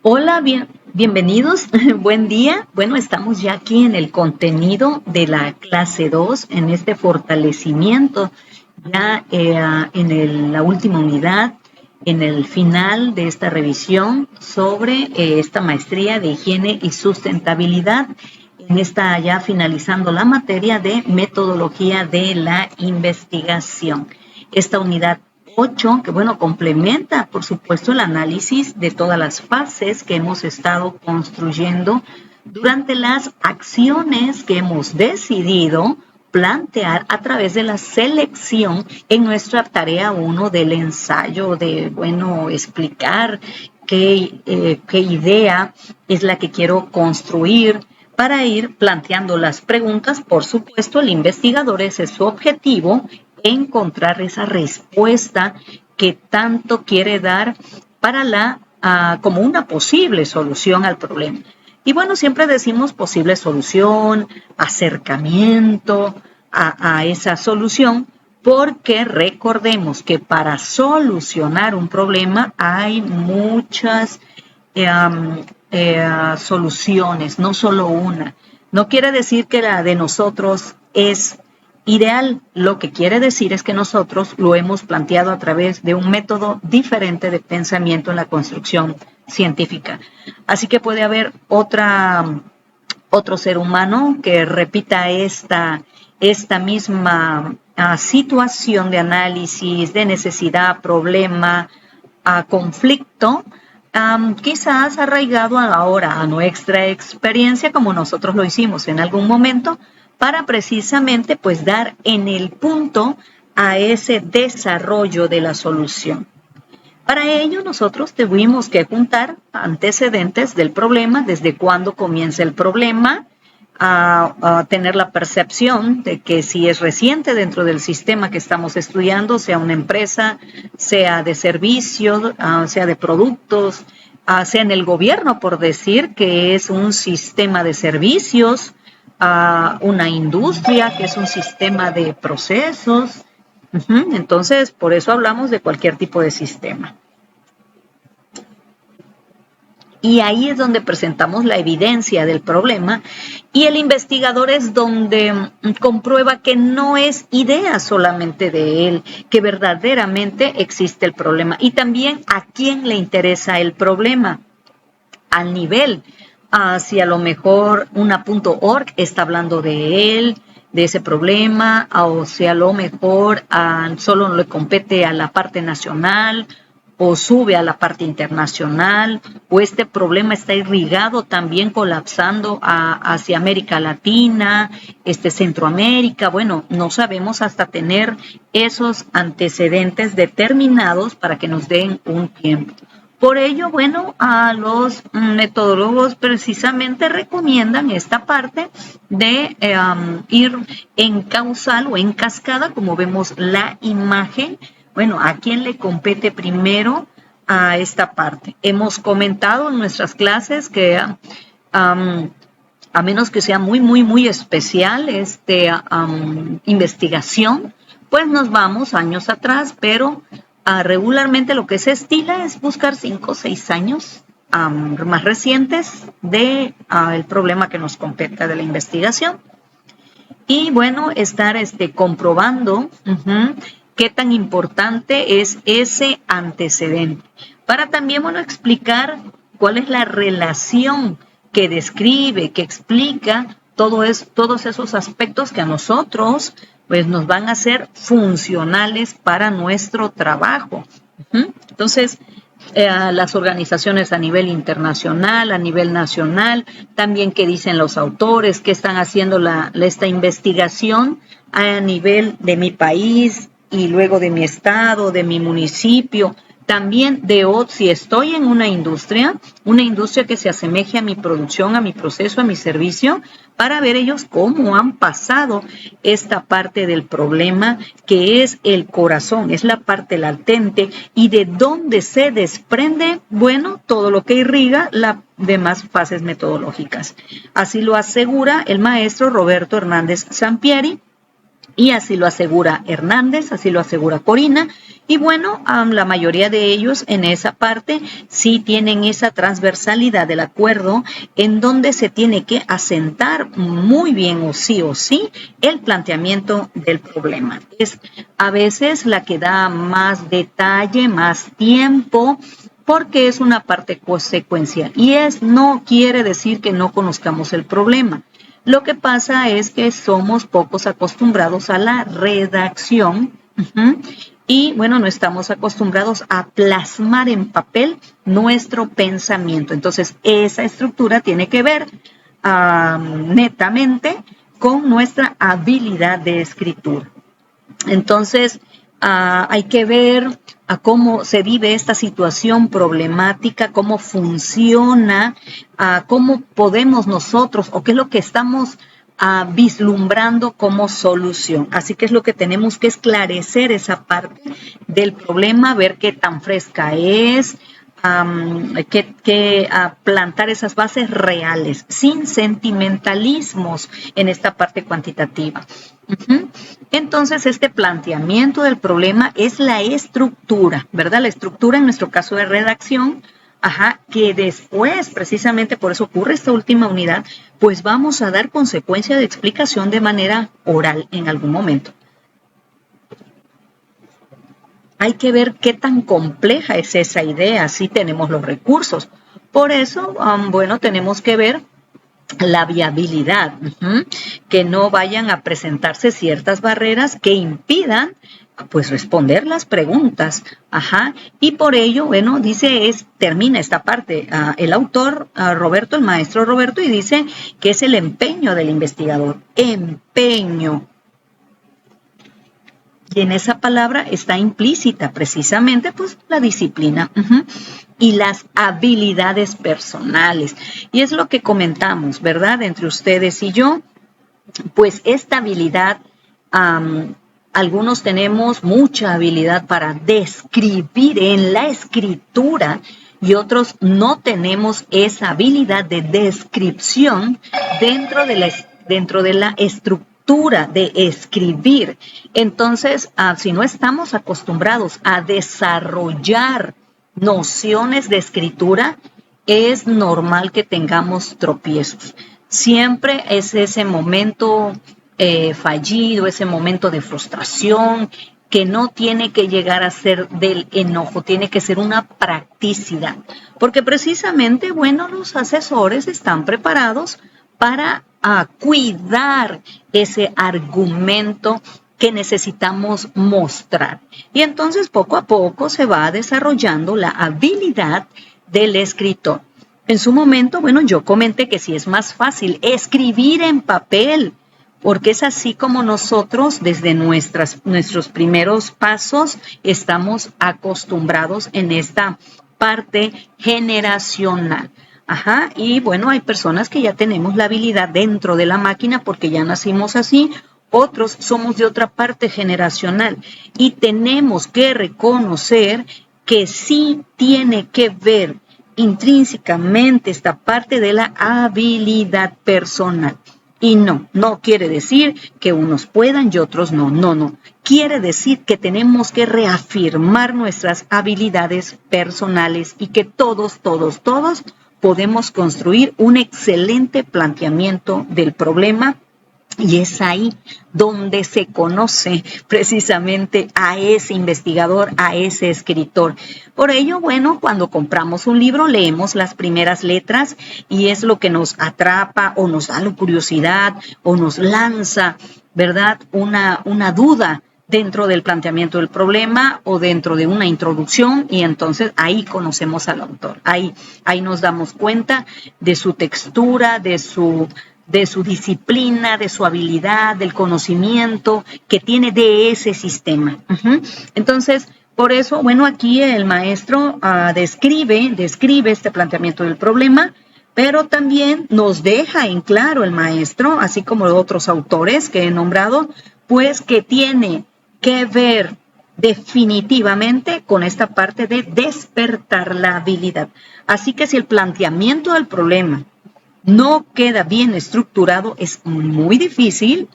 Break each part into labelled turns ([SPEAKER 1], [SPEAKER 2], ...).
[SPEAKER 1] Hola, bienvenidos, buen día. Bueno, estamos ya aquí en el contenido de la clase 2, en este fortalecimiento, ya la última unidad, en el final de esta revisión sobre esta maestría de higiene y sustentabilidad, en esta ya finalizando la materia de metodología de la investigación. Esta unidad 8, que bueno, complementa, por supuesto, el análisis de todas las fases que hemos estado construyendo durante las acciones que hemos decidido plantear a través de la selección en nuestra tarea 1 del ensayo de, bueno, explicar qué idea es la que quiero construir para ir planteando las preguntas. Por supuesto, el investigador, ese es su objetivo, encontrar esa respuesta que tanto quiere dar para como una posible solución al problema. Y bueno, siempre decimos posible solución, acercamiento a esa solución, porque recordemos que para solucionar un problema hay muchas soluciones, no solo una. No quiere decir que la de nosotros es ideal, lo que quiere decir es que nosotros lo hemos planteado a través de un método diferente de pensamiento en la construcción científica. Así que puede haber otro ser humano que repita esta misma situación de análisis, de necesidad, problema, conflicto, quizás arraigado ahora a nuestra experiencia como nosotros lo hicimos en algún momento, para precisamente pues dar en el punto a ese desarrollo de la solución. Para ello nosotros tuvimos que juntar antecedentes del problema, desde cuándo comienza el problema, a tener la percepción de que si es reciente dentro del sistema que estamos estudiando, sea una empresa, sea de servicios, sea de productos, sea en el gobierno, por decir que es un sistema de servicios, una industria que es un sistema de procesos. Entonces, por eso hablamos de cualquier tipo de sistema. Y ahí es donde presentamos la evidencia del problema, y el investigador es donde comprueba que no es idea solamente de él, que verdaderamente existe el problema, y también a quién le interesa el problema, al nivel, si a lo mejor una .org está hablando de él, de ese problema, o si a lo mejor solo le compete a la parte nacional, o sube a la parte internacional, o este problema está irrigado también colapsando hacia América Latina, Centroamérica. Bueno, no sabemos hasta tener esos antecedentes determinados para que nos den un tiempo. Por ello, bueno, a los metodólogos precisamente recomiendan esta parte de ir en causal o en cascada, como vemos la imagen. Bueno, ¿a quién le compete primero a esta parte? Hemos comentado en nuestras clases que a menos que sea muy especial investigación, pues nos vamos años atrás, pero regularmente lo que se estila es buscar 5 o 6 años más recientes de el problema que nos compete de la investigación. Y bueno, estar comprobando qué tan importante es ese antecedente. Para también, bueno, explicar cuál es la relación que describe, que explica todos esos aspectos que a nosotros pues nos van a ser funcionales para nuestro trabajo. Entonces, las organizaciones a nivel internacional, a nivel nacional, también qué dicen los autores, qué están haciendo esta investigación a nivel de mi país y luego de mi estado, de mi municipio, también si estoy en una industria que se asemeje a mi producción, a mi proceso, a mi servicio, para ver ellos cómo han pasado esta parte del problema, que es el corazón, es la parte latente, y de dónde se desprende, bueno, todo lo que irriga las demás fases metodológicas. Así lo asegura el maestro Roberto Hernández Sampieri, Y así lo asegura Hernández, así lo asegura Corina. Y bueno, la mayoría de ellos en esa parte sí tienen esa transversalidad del acuerdo en donde se tiene que asentar muy bien o sí el planteamiento del problema. Es a veces la que da más detalle, más tiempo, porque es una parte secuencial. Y no quiere decir que no conozcamos el problema. Lo que pasa es que somos pocos acostumbrados a la redacción y, bueno, no estamos acostumbrados a plasmar en papel nuestro pensamiento. Entonces, esa estructura tiene que ver netamente con nuestra habilidad de escritura. Entonces, hay que ver a cómo se vive esta situación problemática, cómo funciona, cómo podemos nosotros o qué es lo que estamos vislumbrando como solución. Así que es lo que tenemos que esclarecer esa parte del problema, ver qué tan fresca es, que plantar esas bases reales, sin sentimentalismos en esta parte cuantitativa. Entonces, este planteamiento del problema es la estructura, ¿verdad? La estructura en nuestro caso de redacción, que después, precisamente por eso ocurre esta última unidad, pues vamos a dar consecuencia de explicación de manera oral en algún momento. Hay que ver qué tan compleja es esa idea, si tenemos los recursos. Por eso, bueno, tenemos que ver la viabilidad, que no vayan a presentarse ciertas barreras que impidan pues responder las preguntas, y por ello, bueno, termina esta parte, el autor, Roberto, el maestro Roberto, y dice que es el empeño del investigador, empeño. Y en esa palabra está implícita precisamente pues la disciplina y las habilidades personales. Y es lo que comentamos, ¿verdad? Entre ustedes y yo, pues esta habilidad, algunos tenemos mucha habilidad para describir en la escritura y otros no tenemos esa habilidad de descripción dentro de la estructura de escribir. Entonces, si no estamos acostumbrados a desarrollar nociones de escritura, es normal que tengamos tropiezos. Siempre es ese momento fallido, ese momento de frustración, que no tiene que llegar a ser del enojo, tiene que ser una practicidad. Porque precisamente, bueno, los asesores están preparados para cuidar ese argumento que necesitamos mostrar. Y entonces poco a poco se va desarrollando la habilidad del escritor. En su momento, bueno, yo comenté que sí es más fácil escribir en papel, porque es así como nosotros desde nuestros primeros pasos estamos acostumbrados en esta parte generacional. Y bueno, hay personas que ya tenemos la habilidad dentro de la máquina porque ya nacimos así, otros somos de otra parte generacional y tenemos que reconocer que sí tiene que ver intrínsecamente esta parte de la habilidad personal. Y no quiere decir que unos puedan y otros no. Quiere decir que tenemos que reafirmar nuestras habilidades personales y que todos podemos construir un excelente planteamiento del problema. Y es ahí donde se conoce precisamente a ese investigador, a ese escritor. Por ello, bueno, cuando compramos un libro, leemos las primeras letras y es lo que nos atrapa o nos da la curiosidad o nos lanza, ¿verdad? Una duda dentro del planteamiento del problema o dentro de una introducción y entonces ahí conocemos al autor. Ahí nos damos cuenta de su textura, de su disciplina, de su habilidad, del conocimiento que tiene de ese sistema. Entonces, por eso, bueno, aquí el maestro describe este planteamiento del problema, pero también nos deja en claro el maestro, así como otros autores que he nombrado, pues que tiene que ver definitivamente con esta parte de despertar la habilidad. Así que si el planteamiento del problema no queda bien estructurado, es muy difícil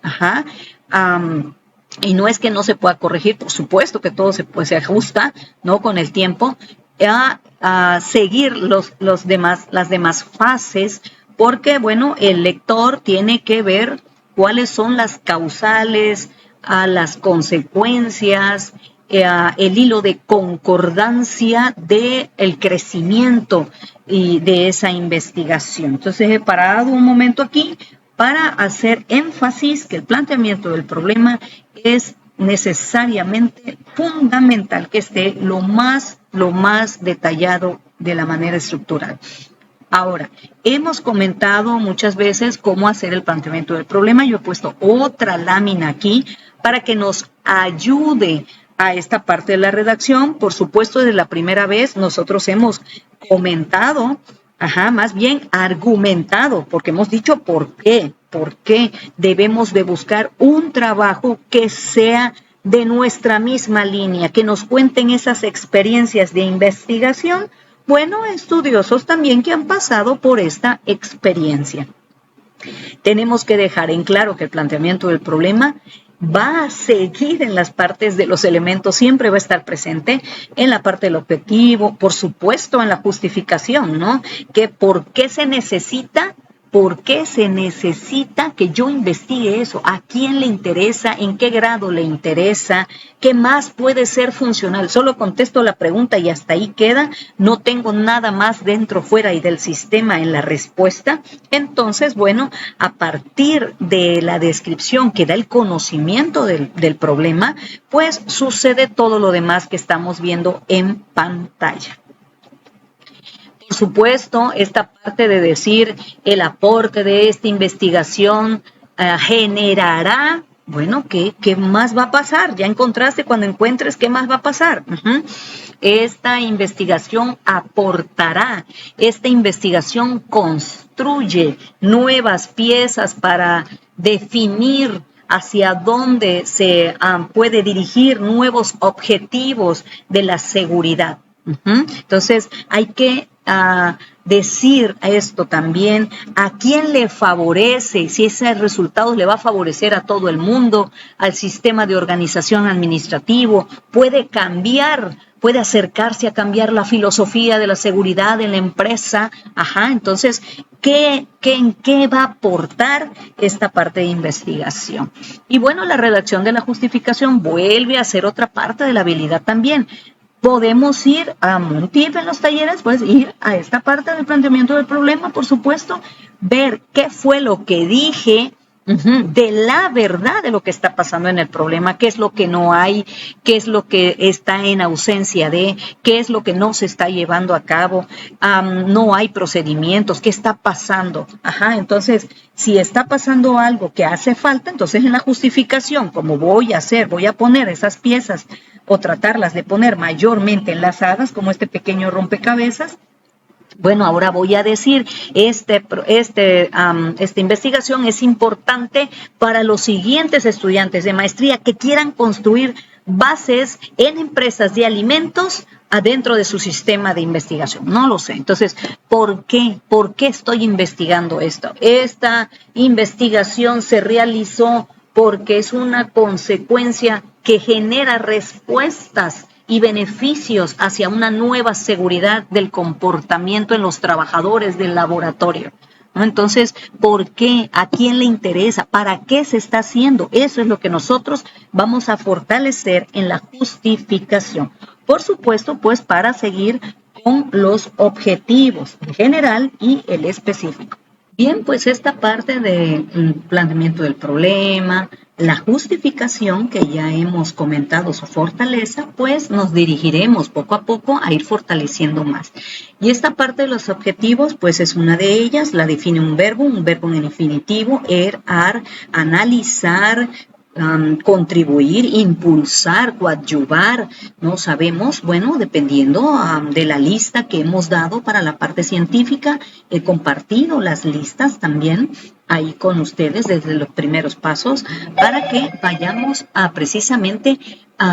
[SPEAKER 1] Y no es que no se pueda corregir, por supuesto que todo se ajusta, ¿no? Con el tiempo, a seguir las demás fases, porque, bueno, el lector tiene que ver cuáles son las causales, las consecuencias, el hilo de concordancia del crecimiento y de esa investigación. Entonces he parado un momento aquí para hacer énfasis que el planteamiento del problema es necesariamente fundamental que esté lo más detallado de la manera estructural. Ahora, hemos comentado muchas veces cómo hacer el planteamiento del problema. Yo he puesto otra lámina aquí para que nos ayude a esta parte de la redacción. Por supuesto, desde la primera vez nosotros hemos comentado, más bien argumentado, porque hemos dicho por qué debemos de buscar un trabajo que sea de nuestra misma línea, que nos cuenten esas experiencias de investigación. Bueno, estudiosos también que han pasado por esta experiencia. Tenemos que dejar en claro que el planteamiento del problema va a seguir en las partes de los elementos, siempre va a estar presente en la parte del objetivo, por supuesto en la justificación, ¿no? Que por qué se necesita que yo investigue eso, a quién le interesa, en qué grado le interesa, qué más puede ser funcional. Solo contesto la pregunta y hasta ahí queda, no tengo nada más dentro, fuera y del sistema en la respuesta. Entonces, bueno, a partir de la descripción que da el conocimiento del problema, pues sucede todo lo demás que estamos viendo en pantalla. Por supuesto, esta parte de decir el aporte de esta investigación generará, bueno, ¿qué más va a pasar? Ya encontraste, cuando encuentres, ¿qué más va a pasar? Esta investigación aportará, esta investigación construye nuevas piezas para definir hacia dónde se puede dirigir nuevos objetivos de la seguridad. Entonces, hay que decir esto también, a quién le favorece, si ese resultado le va a favorecer a todo el mundo, al sistema de organización administrativo, puede cambiar, puede acercarse a cambiar la filosofía de la seguridad en la empresa. Entonces, ¿en qué va a aportar esta parte de investigación? Y bueno, la redacción de la justificación vuelve a ser otra parte de la habilidad también. Podemos ir a un tip en los talleres, pues ir a esta parte del planteamiento del problema, por supuesto, ver qué fue lo que dije de la verdad de lo que está pasando en el problema, qué es lo que no hay, qué es lo que está en ausencia de, qué es lo que no se está llevando a cabo, no hay procedimientos, qué está pasando. Entonces, si está pasando algo que hace falta, entonces en la justificación, como voy a poner esas piezas o tratarlas de poner mayormente enlazadas, como este pequeño rompecabezas. Bueno, ahora voy a decir, esta investigación es importante para los siguientes estudiantes de maestría que quieran construir bases en empresas de alimentos adentro de su sistema de investigación. No lo sé. Entonces, ¿por qué? ¿Por qué estoy investigando esto? Esta investigación se realizó porque es una consecuencia que genera respuestas y beneficios hacia una nueva seguridad del comportamiento en los trabajadores del laboratorio. Entonces, ¿por qué? ¿A quién le interesa? ¿Para qué se está haciendo? Eso es lo que nosotros vamos a fortalecer en la justificación. Por supuesto, pues para seguir con los objetivos en general y el específico. Bien, pues esta parte del planteamiento del problema, la justificación que ya hemos comentado su fortaleza, pues nos dirigiremos poco a poco a ir fortaleciendo más. Y esta parte de los objetivos, pues es una de ellas, la define un verbo en infinitivo, analizar, contribuir, impulsar, coadyuvar, no sabemos, bueno, dependiendo de la lista que hemos dado para la parte científica, he compartido las listas también ahí con ustedes desde los primeros pasos para que vayamos precisamente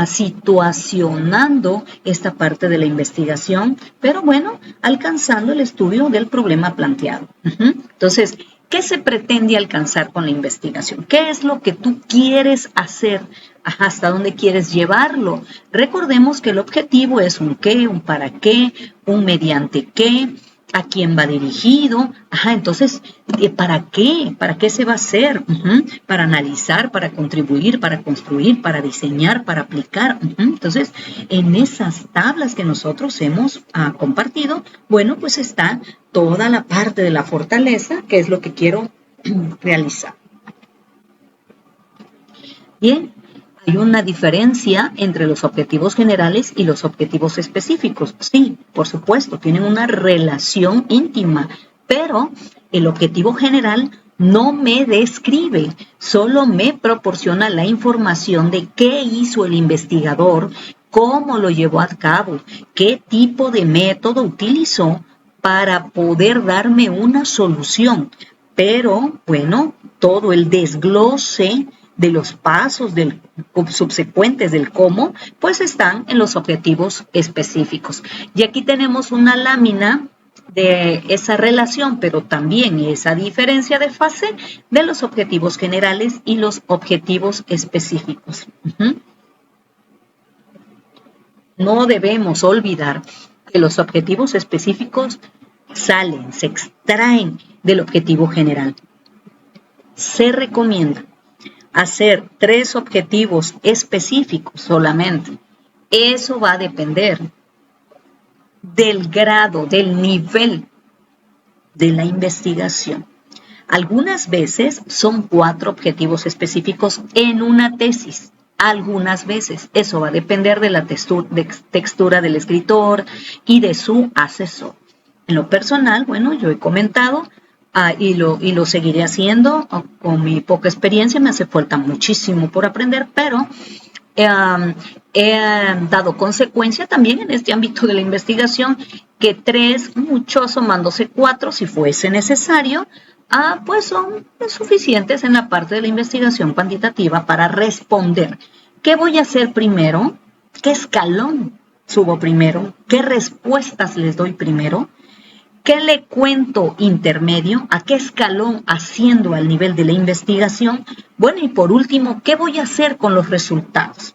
[SPEAKER 1] situacionando esta parte de la investigación, pero bueno, alcanzando el estudio del problema planteado. Entonces, ¿qué se pretende alcanzar con la investigación? ¿Qué es lo que tú quieres hacer hasta dónde quieres llevarlo. Recordemos que el objetivo es un qué, un para qué, un mediante qué, a quién va dirigido. Entonces, ¿para qué? ¿Para qué se va a hacer? Para analizar, para contribuir, para construir, para diseñar, para aplicar. Entonces, en esas tablas que nosotros hemos compartido, bueno, pues está toda la parte de la fortaleza, que es lo que quiero realizar. Bien, hay una diferencia entre los objetivos generales y los objetivos específicos. Sí, por supuesto, tienen una relación íntima, pero el objetivo general no me describe, solo me proporciona la información de qué hizo el investigador, cómo lo llevó a cabo, qué tipo de método utilizó para poder darme una solución. Pero, bueno, todo el desglose de los pasos subsecuentes del cómo, pues están en los objetivos específicos. Y aquí tenemos una lámina de esa relación, pero también esa diferencia de fase de los objetivos generales y los objetivos específicos. No debemos olvidar que los objetivos específicos salen, se extraen del objetivo general. Se recomienda hacer 3 objetivos específicos solamente. Eso va a depender del grado, del nivel de la investigación. Algunas veces son 4 objetivos específicos en una tesis. Algunas veces. Eso va a depender de la textura del escritor y de su asesor. En lo personal, bueno, yo he comentado y lo seguiré haciendo. Con mi poca experiencia me hace falta muchísimo por aprender, pero he dado consecuencia también en este ámbito de la investigación que 3, mucho asomándose 4 si fuese necesario, pues son suficientes en la parte de la investigación cuantitativa para responder. ¿Qué voy a hacer primero? ¿Qué escalón subo primero? ¿Qué respuestas les doy primero? ¿Qué le cuento intermedio? ¿A qué escalón asciendo al nivel de la investigación? Bueno, y por último, ¿qué voy a hacer con los resultados?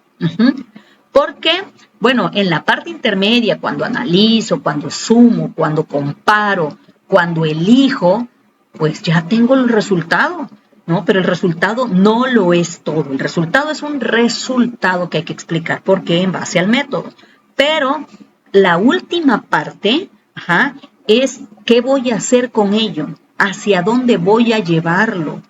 [SPEAKER 1] Porque, bueno, en la parte intermedia, cuando analizo, cuando sumo, cuando comparo, cuando elijo, pues ya tengo el resultado, ¿no? Pero el resultado no lo es todo. El resultado es un resultado que hay que explicar por qué en base al método. Pero la última parte, es qué voy a hacer con ello, hacia dónde voy a llevarlo.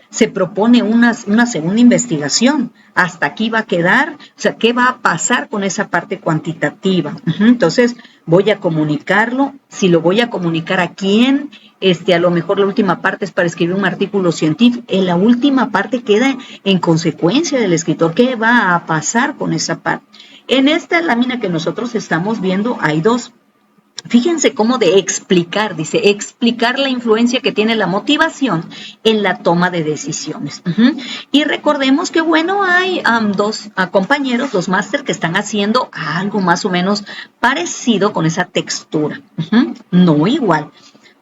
[SPEAKER 1] Se propone una segunda investigación. Hasta aquí va a quedar, o sea, ¿qué va a pasar con esa parte cuantitativa? Entonces, voy a comunicarlo. Si lo voy a comunicar a quién, a lo mejor la última parte es para escribir un artículo científico. En la última parte queda en consecuencia del escritor. ¿Qué va a pasar con esa parte? En esta lámina que nosotros estamos viendo hay 2. Fíjense cómo de explicar, dice, explicar la influencia que tiene la motivación en la toma de decisiones. Y recordemos que, bueno, hay 2 compañeros, 2 máster que están haciendo algo más o menos parecido con esa textura. No igual.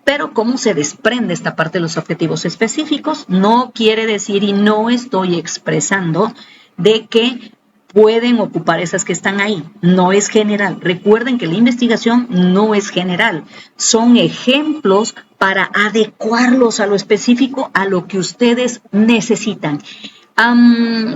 [SPEAKER 1] Pero cómo se desprende esta parte de los objetivos específicos no quiere decir, y no estoy expresando, de que pueden ocupar esas que están ahí. No es general. Recuerden que la investigación no es general. Son ejemplos para adecuarlos a lo específico, a lo que ustedes necesitan.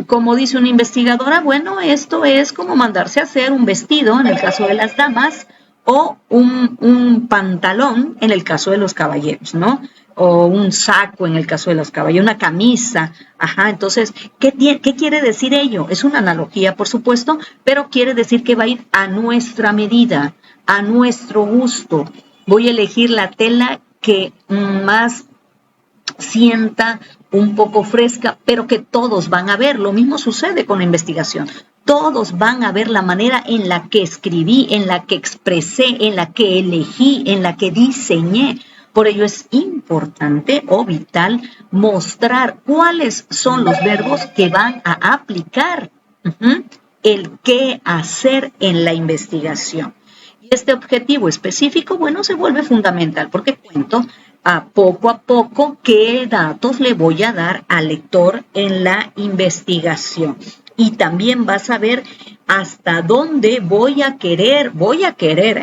[SPEAKER 1] Como dice una investigadora, bueno, esto es como mandarse a hacer un vestido en el caso de las damas o un pantalón en el caso de los caballeros, ¿no? O un saco en el caso de los caballeros, una camisa. Entonces, ¿qué quiere decir ello? Es una analogía, por supuesto, pero quiere decir que va a ir a nuestra medida, a nuestro gusto. Voy a elegir la tela que más sienta un poco fresca, pero que todos van a ver. Lo mismo sucede con la investigación. Todos van a ver la manera en la que escribí, en la que expresé, en la que elegí, en la que diseñé. Por ello es importante o vital mostrar cuáles son los verbos que van a aplicar, el qué hacer en la investigación. Y este objetivo específico, bueno, se vuelve fundamental porque cuento a poco qué datos le voy a dar al lector en la investigación. y también vas a ver hasta dónde voy a querer,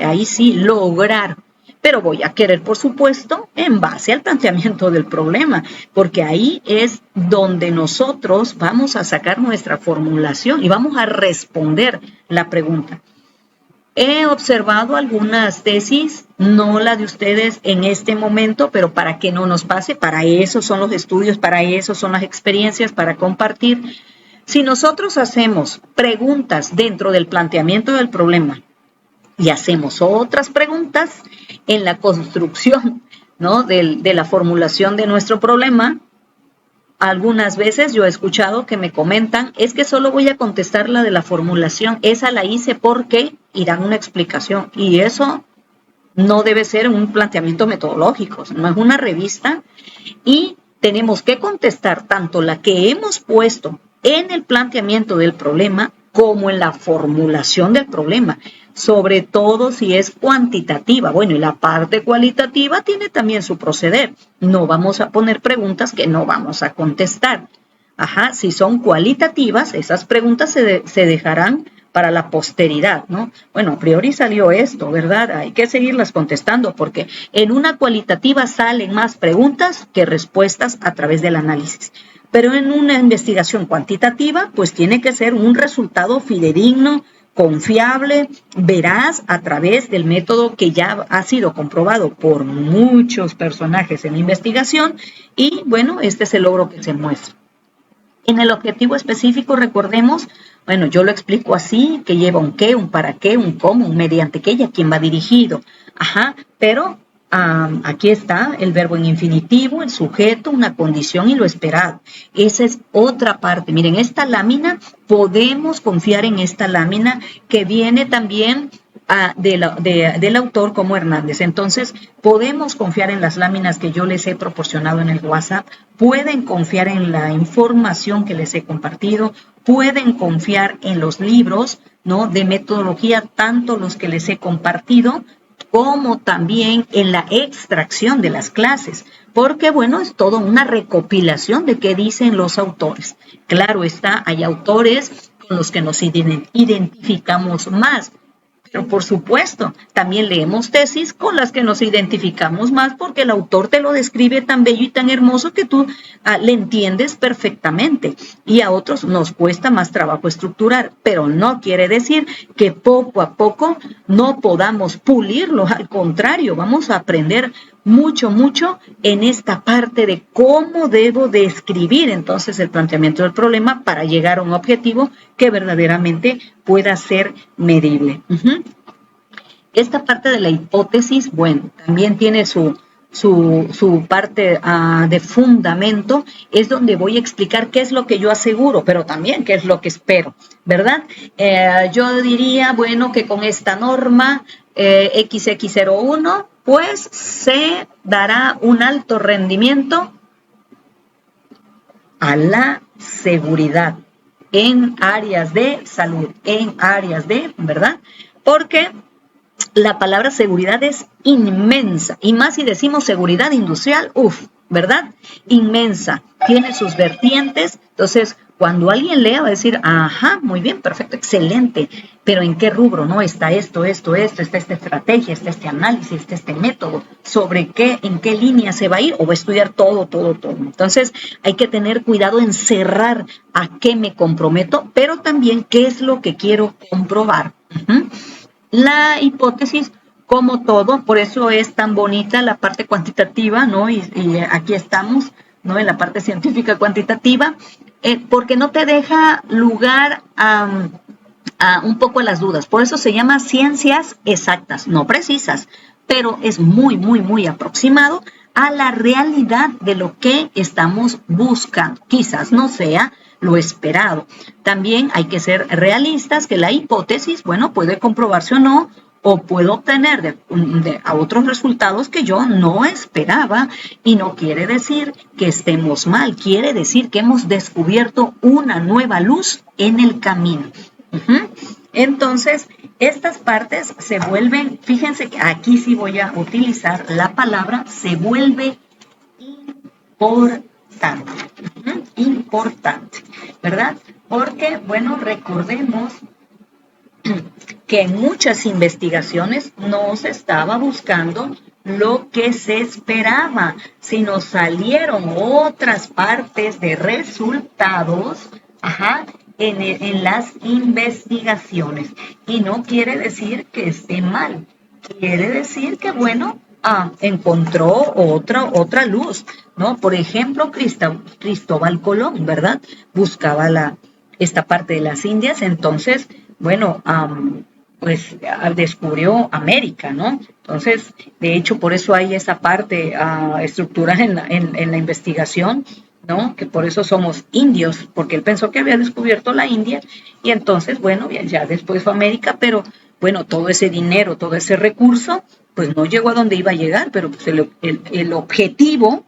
[SPEAKER 1] ahí sí, lograr. Pero voy a querer, por supuesto, en base al planteamiento del problema, porque ahí es donde nosotros vamos a sacar nuestra formulación y vamos a responder la pregunta. He observado algunas tesis, no la de ustedes en este momento, pero para que no nos pase, para eso son los estudios, para eso son las experiencias, para compartir. Si nosotros hacemos preguntas dentro del planteamiento del problema y hacemos otras preguntas en la construcción, ¿no?, de la formulación de nuestro problema, algunas veces yo he escuchado que me comentan, es que solo voy a contestar la de la formulación, esa la hice porque, y dan una explicación, y eso no debe ser un planteamiento metodológico, no es una revista, y tenemos que contestar tanto la que hemos puesto en el planteamiento del problema como en la formulación del problema, sobre todo si es cuantitativa. Bueno, y la parte cualitativa tiene también su proceder. No vamos a poner preguntas que no vamos a contestar. Ajá, si son cualitativas, esas preguntas se dejarán para la posteridad, ¿no? Bueno, a priori salió esto, ¿verdad? Hay que seguirlas contestando porque en una cualitativa salen más preguntas que respuestas a través del análisis. Pero en una investigación cuantitativa, pues tiene que ser un resultado fidedigno, confiable, veraz, a través del método que ya ha sido comprobado por muchos personajes en la investigación y, bueno, este es el logro que se muestra. En el objetivo específico, recordemos, bueno, yo lo explico así, que lleva un qué, un para qué, un cómo, un mediante qué y a quién va dirigido. Ajá, pero aquí está el verbo en infinitivo, el sujeto, una condición y lo esperado. Esa es otra parte. Miren, esta lámina, podemos confiar en esta lámina que viene también del autor como Hernández. Entonces, podemos confiar en las láminas que yo les he proporcionado en el WhatsApp, pueden confiar en la información que les he compartido, pueden confiar en los libros, ¿no?, de metodología, tanto los que les he compartido, como también en la extracción de las clases, porque, bueno, es toda una recopilación de qué dicen los autores. Claro está, hay autores con los que nos identificamos más, pero por supuesto, también leemos tesis con las que nos identificamos más porque el autor te lo describe tan bello y tan hermoso que tú le entiendes perfectamente. Y a otros nos cuesta más trabajo estructurar, pero no quiere decir que poco a poco no podamos pulirlo. Al contrario, vamos a aprender mucho en esta parte de cómo debo de escribir entonces el planteamiento del problema para llegar a un objetivo que verdaderamente pueda ser medible. Esta parte de la hipótesis, bueno, también tiene su parte de fundamento, es donde voy a explicar qué es lo que yo aseguro, pero también qué es lo que espero, ¿verdad? Yo diría, bueno, que con esta norma XX01, pues se dará un alto rendimiento a la seguridad en áreas de salud, en áreas de, ¿verdad? Porque la palabra seguridad es inmensa, y más si decimos seguridad industrial, ¿verdad? Inmensa, tiene sus vertientes. Entonces, cuando alguien lea va a decir, ajá, muy bien, perfecto, excelente, pero ¿en qué rubro? No, está esto, está esta estrategia, está este análisis, está este método, sobre qué, en qué línea se va a ir, o va a estudiar todo. Entonces, hay que tener cuidado en cerrar a qué me comprometo, pero también qué es lo que quiero comprobar. La hipótesis, como todo, por eso es tan bonita la parte cuantitativa, ¿no? Y aquí estamos, ¿no?, en la parte científica cuantitativa, porque no te deja lugar a un poco a las dudas. Por eso se llama ciencias exactas, no precisas, pero es muy aproximado a la realidad de lo que estamos buscando. Quizás no sea lo esperado. También hay que ser realistas que la hipótesis, bueno, puede comprobarse o no, o puedo obtener a otros resultados que yo no esperaba, y no quiere decir que estemos mal, quiere decir que hemos descubierto una nueva luz en el camino. Entonces, estas partes se vuelven, fíjense que aquí sí voy a utilizar la palabra, se vuelve importante, ¿verdad? Porque, bueno, recordemos que en muchas investigaciones no se estaba buscando lo que se esperaba, sino salieron otras partes de resultados, en las investigaciones. Y no quiere decir que esté mal, quiere decir que, bueno, encontró otra luz, ¿no? Por ejemplo, Cristóbal Colón, ¿verdad? Buscaba esta parte de las Indias, entonces, bueno, pues descubrió América, ¿no? Entonces, de hecho, por eso hay esa parte estructural en la investigación, ¿no? Que por eso somos indios, porque él pensó que había descubierto la India y entonces, bueno, ya después fue América, pero bueno, todo ese dinero, todo ese recurso, pues no llegó a donde iba a llegar, pero pues el objetivo,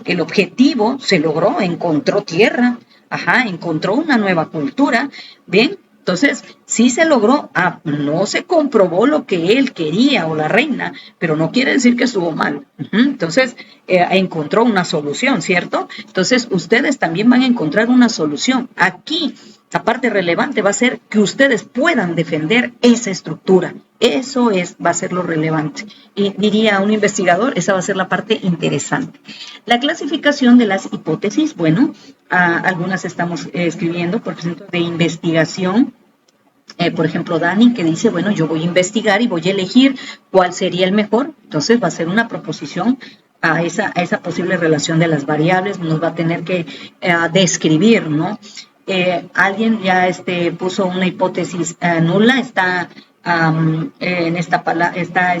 [SPEAKER 1] el objetivo se logró, encontró tierra, encontró una nueva cultura, bien, entonces sí se logró, no se comprobó lo que él quería o la reina, pero no quiere decir que estuvo mal, entonces encontró una solución, ¿cierto? Entonces ustedes también van a encontrar una solución. Aquí la parte relevante va a ser que ustedes puedan defender esa estructura. Eso va a ser lo relevante. Y diría un investigador, esa va a ser la parte interesante. La clasificación de las hipótesis, bueno, algunas estamos escribiendo, por ejemplo, de investigación. Por ejemplo, Dani, que dice, bueno, yo voy a investigar y voy a elegir cuál sería el mejor. Entonces va a ser una proposición a esa posible relación de las variables, nos va a tener que describir, ¿no? Alguien ya puso una hipótesis nula, está en esta palabra, está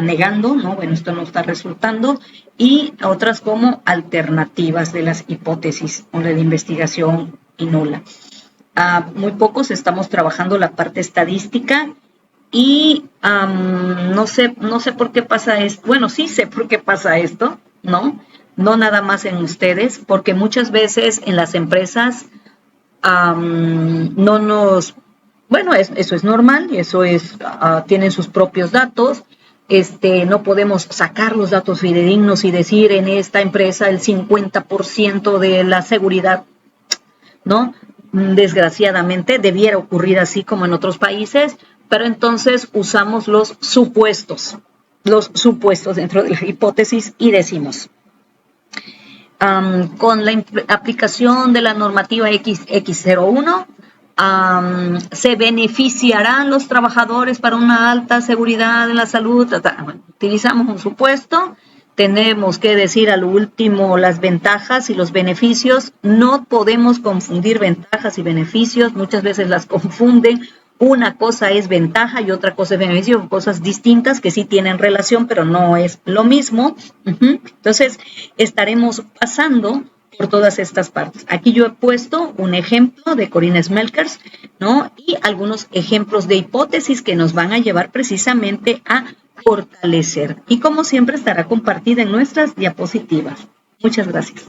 [SPEAKER 1] negando, ¿no? Bueno, esto no está resultando, y otras como alternativas de las hipótesis o de la investigación y nula. Muy pocos estamos trabajando la parte estadística y no sé por qué pasa esto. Bueno, sí sé por qué pasa esto, ¿no? No nada más en ustedes, porque muchas veces en las empresas no nos, bueno, eso es normal y eso tienen sus propios datos. No podemos sacar los datos fidedignos y decir en esta empresa el 50% de la seguridad, ¿no? Desgraciadamente debiera ocurrir así como en otros países, pero entonces usamos los supuestos dentro de la hipótesis y decimos, con la aplicación de la normativa X01, se beneficiarán los trabajadores para una alta seguridad en la salud. Bueno, utilizamos un supuesto, tenemos que decir a lo último las ventajas y los beneficios. No podemos confundir ventajas y beneficios, muchas veces las confunden. Una cosa es ventaja y otra cosa es beneficio, cosas distintas que sí tienen relación, pero no es lo mismo. Entonces, estaremos pasando por todas estas partes. Aquí yo he puesto un ejemplo de Corinne Smelkers, ¿no? Y algunos ejemplos de hipótesis que nos van a llevar precisamente a fortalecer. Y como siempre estará compartida en nuestras diapositivas. Muchas gracias.